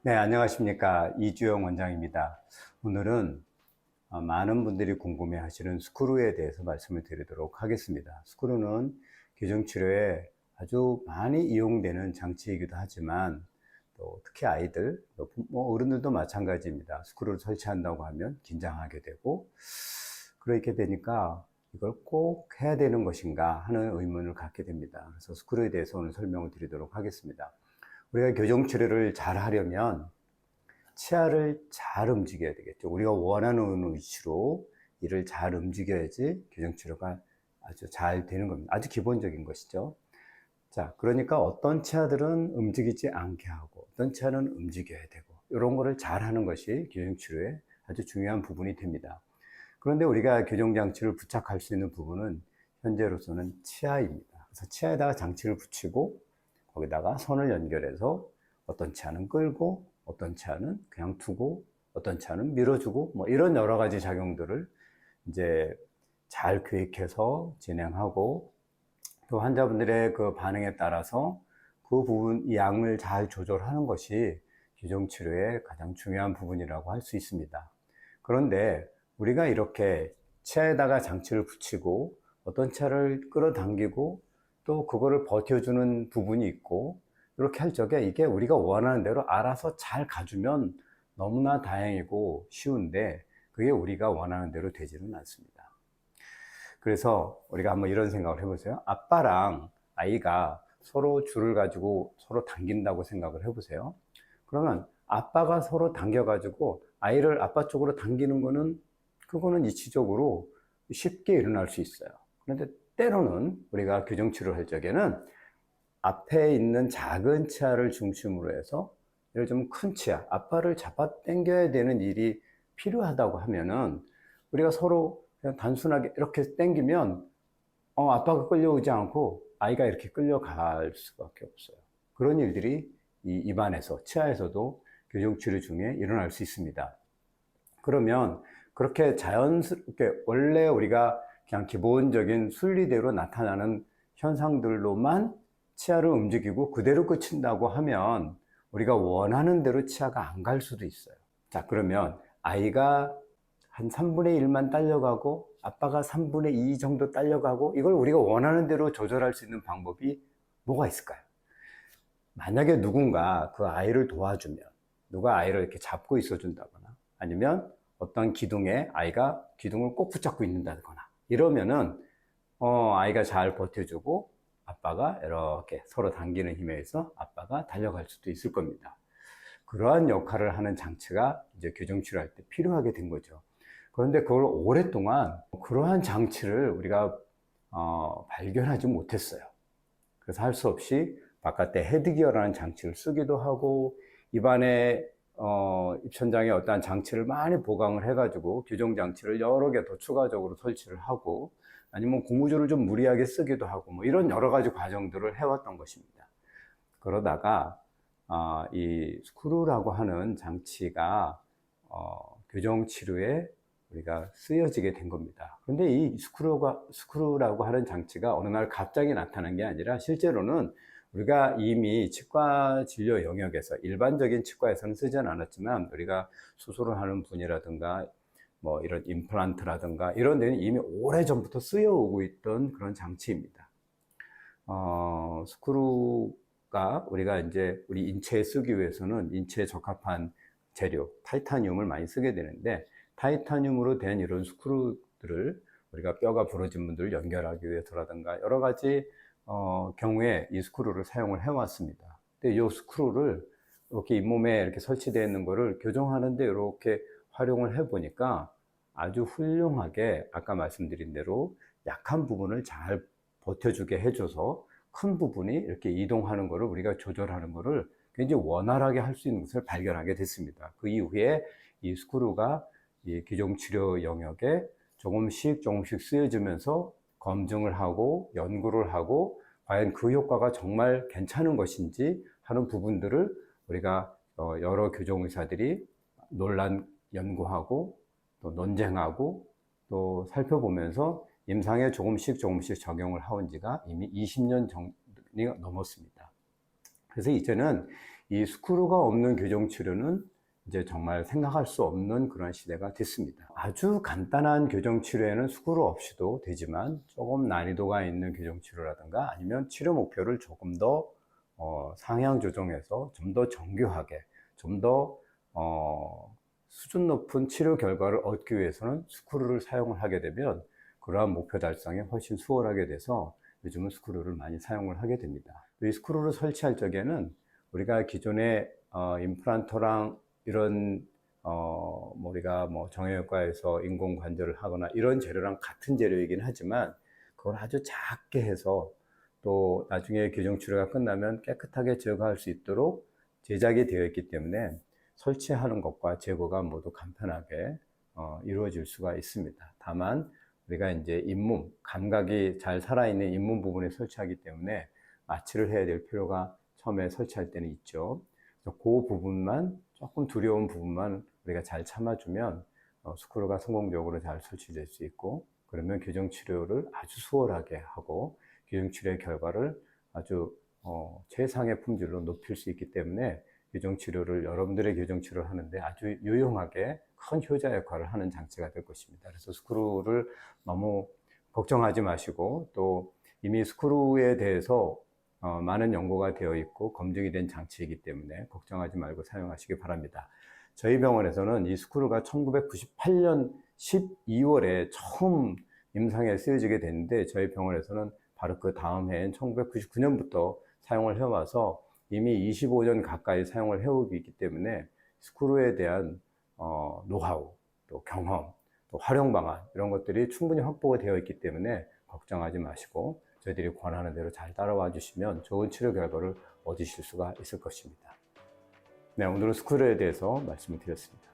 네, 안녕하십니까. 이주영 원장입니다. 오늘은 많은 분들이 궁금해 하시는 스크루에 대해서 말씀을 드리도록 하겠습니다. 스크루는 교정치료에 아주 많이 이용되는 장치이기도 하지만 또 특히 아이들, 뭐 어른들도 마찬가지입니다. 스크루를 설치한다고 하면 긴장하게 되고 그렇게 되니까 이걸 꼭 해야 되는 것인가 하는 의문을 갖게 됩니다. 그래서 스크루에 대해서 오늘 설명을 드리도록 하겠습니다. 우리가 교정치료를 잘 하려면 치아를 잘 움직여야 되겠죠. 우리가 원하는 위치로 이를 잘 움직여야지 교정치료가 아주 잘 되는 겁니다. 아주 기본적인 것이죠. 자, 그러니까 어떤 치아들은 움직이지 않게 하고 어떤 치아는 움직여야 되고 이런 거를 잘 하는 것이 교정치료의 아주 중요한 부분이 됩니다. 그런데 우리가 교정장치를 부착할 수 있는 부분은 현재로서는 치아입니다. 그래서 치아에다가 장치를 붙이고 거기다가 선을 연결해서 어떤 치아는 끌고 어떤 치아는 그냥 두고 어떤 치아는 밀어주고 뭐 이런 여러 가지 작용들을 이제 잘 계획해서 진행하고 또 환자분들의 그 반응에 따라서 그 부분 이 양을 잘 조절하는 것이 교정치료의 가장 중요한 부분이라고 할 수 있습니다. 그런데 우리가 이렇게 치아에다가 장치를 붙이고 어떤 치아를 끌어당기고 또 그거를 버텨주는 부분이 있고 이렇게 할 적에 이게 우리가 원하는 대로 알아서 잘 가주면 너무나 다행이고 쉬운데 그게 우리가 원하는 대로 되지는 않습니다. 그래서 우리가 한번 이런 생각을 해보세요. 아빠랑 아이가 서로 줄을 가지고 서로 당긴다고 생각을 해보세요. 그러면 아빠가 서로 당겨가지고 아이를 아빠 쪽으로 당기는 거는 그거는 이치적으로 쉽게 일어날 수 있어요. 그런데 때로는 우리가 교정치료를 할 적에는 앞에 있는 작은 치아를 중심으로 해서 예를 들면 큰 치아, 아빠를 잡아 당겨야 되는 일이 필요하다고 하면은 우리가 서로 그냥 단순하게 이렇게 당기면 아빠가 끌려오지 않고 아이가 이렇게 끌려갈 수밖에 없어요. 그런 일들이 이 입안에서, 치아에서도 교정치료 중에 일어날 수 있습니다. 그러면 그렇게 자연스럽게 원래 우리가 그냥 기본적인 순리대로 나타나는 현상들로만 치아를 움직이고 그대로 끝인다고 하면 우리가 원하는 대로 치아가 안 갈 수도 있어요. 자, 그러면 아이가 한 3분의 1만 딸려가고 아빠가 3분의 2 정도 딸려가고 이걸 우리가 원하는 대로 조절할 수 있는 방법이 뭐가 있을까요? 만약에 누군가 그 아이를 도와주면 누가 아이를 이렇게 잡고 있어 준다거나 아니면 어떤 기둥에 아이가 기둥을 꼭 붙잡고 있는다거나 이러면은 아이가 잘 버텨주고 아빠가 이렇게 서로 당기는 힘에 의해서 아빠가 달려갈 수도 있을 겁니다. 그러한 역할을 하는 장치가 이제 교정치료할 때 필요하게 된 거죠. 그런데 그걸 오랫동안 그러한 장치를 우리가 발견하지 못했어요. 그래서 할 수 없이 바깥에 헤드기어라는 장치를 쓰기도 하고 입안에 입천장에 어떠한 장치를 많이 보강을 해가지고 교정 장치를 여러 개 더 추가적으로 설치를 하고 아니면 고무줄을 좀 무리하게 쓰기도 하고 뭐 이런 여러 가지 과정들을 해왔던 것입니다. 그러다가 이 스크루라고 하는 장치가 교정 치료에 우리가 쓰여지게 된 겁니다. 그런데 이 스크루라고 하는 장치가 어느 날 갑자기 나타난 게 아니라 실제로는 우리가 이미 치과 진료 영역에서 일반적인 치과에서는 쓰지는 않았지만 우리가 수술을 하는 분이라든가 뭐 이런 임플란트라든가 이런 데는 이미 오래전부터 쓰여오고 있던 그런 장치입니다. 스크루가 우리가 이제 우리 인체에 쓰기 위해서는 인체에 적합한 재료, 타이타늄을 많이 쓰게 되는데 타이타늄으로 된 이런 스크루들을 우리가 뼈가 부러진 분들을 연결하기 위해서라든가 여러 가지 경우에 이 스크루를 사용을 해왔습니다. 근데 이 스크루를 이렇게 잇몸에 이렇게 설치되어 있는 거를 교정하는데 이렇게 활용을 해보니까 아주 훌륭하게 아까 말씀드린 대로 약한 부분을 잘 버텨주게 해줘서 큰 부분이 이렇게 이동하는 것을 우리가 조절하는 것을 굉장히 원활하게 할 수 있는 것을 발견하게 됐습니다. 그 이후에 이 스크루가 이 교정치료 영역에 조금씩 쓰여지면서 검증을 하고 연구를 하고 과연 그 효과가 정말 괜찮은 것인지 하는 부분들을 우리가 여러 교정의사들이 논란 연구하고 또 논쟁하고 또 살펴보면서 임상에 조금씩 적용을 해온 지가 이미 20년 정도 넘었습니다. 그래서 이제는 이 스크루가 없는 교정 치료는 이제 정말 생각할 수 없는 그런 시대가 됐습니다. 아주 간단한 교정 치료에는 스크루 없이도 되지만 조금 난이도가 있는 교정 치료라든가 아니면 치료 목표를 조금 더 상향 조정해서 좀 더 정교하게 좀 더 수준 높은 치료 결과를 얻기 위해서는 스크루를 사용을 하게 되면 그러한 목표 달성이 훨씬 수월하게 돼서 요즘은 스크루를 많이 사용을 하게 됩니다. 이 스크루를 설치할 적에는 우리가 기존의 임플란트랑 이런 우리가 정형외과에서 인공관절을 하거나 이런 재료랑 같은 재료이긴 하지만 그걸 아주 작게 해서 또 나중에 교정 치료가 끝나면 깨끗하게 제거할 수 있도록 제작이 되어 있기 때문에 설치하는 것과 제거가 모두 간편하게 이루어질 수가 있습니다. 다만 우리가 이제 잇몸, 감각이 잘 살아있는 잇몸 부분에 설치하기 때문에 마취를 해야 될 필요가 처음에 설치할 때는 있죠. 그래서 그 부분만, 조금 두려운 부분만 우리가 잘 참아주면 스크루가 성공적으로 잘 설치될 수 있고, 그러면 교정치료를 아주 수월하게 하고 교정치료의 결과를 아주 최상의 품질로 높일 수 있기 때문에 교정치료를, 여러분들의 교정치료를 하는데 아주 유용하게 큰 효자 역할을 하는 장치가 될 것입니다. 그래서 스크루를 너무 걱정하지 마시고, 또 이미 스크루에 대해서 많은 연구가 되어 있고 검증이 된 장치이기 때문에 걱정하지 말고 사용하시기 바랍니다. 저희 병원에서는 이 스크루가 1998년 12월에 처음 임상에 쓰여지게 됐는데, 저희 병원에서는 바로 그 다음 해인 1999년부터 사용을 해와서 이미 25년 가까이 사용을 해오고 있기 때문에 스크루에 대한 노하우, 또 경험, 또 활용 방안, 이런 것들이 충분히 확보가 되어 있기 때문에 걱정하지 마시고 저희들이 권하는 대로 잘 따라와 주시면 좋은 치료 결과를 얻으실 수가 있을 것입니다. 네, 오늘은 스크루에 대해서 말씀을 드렸습니다.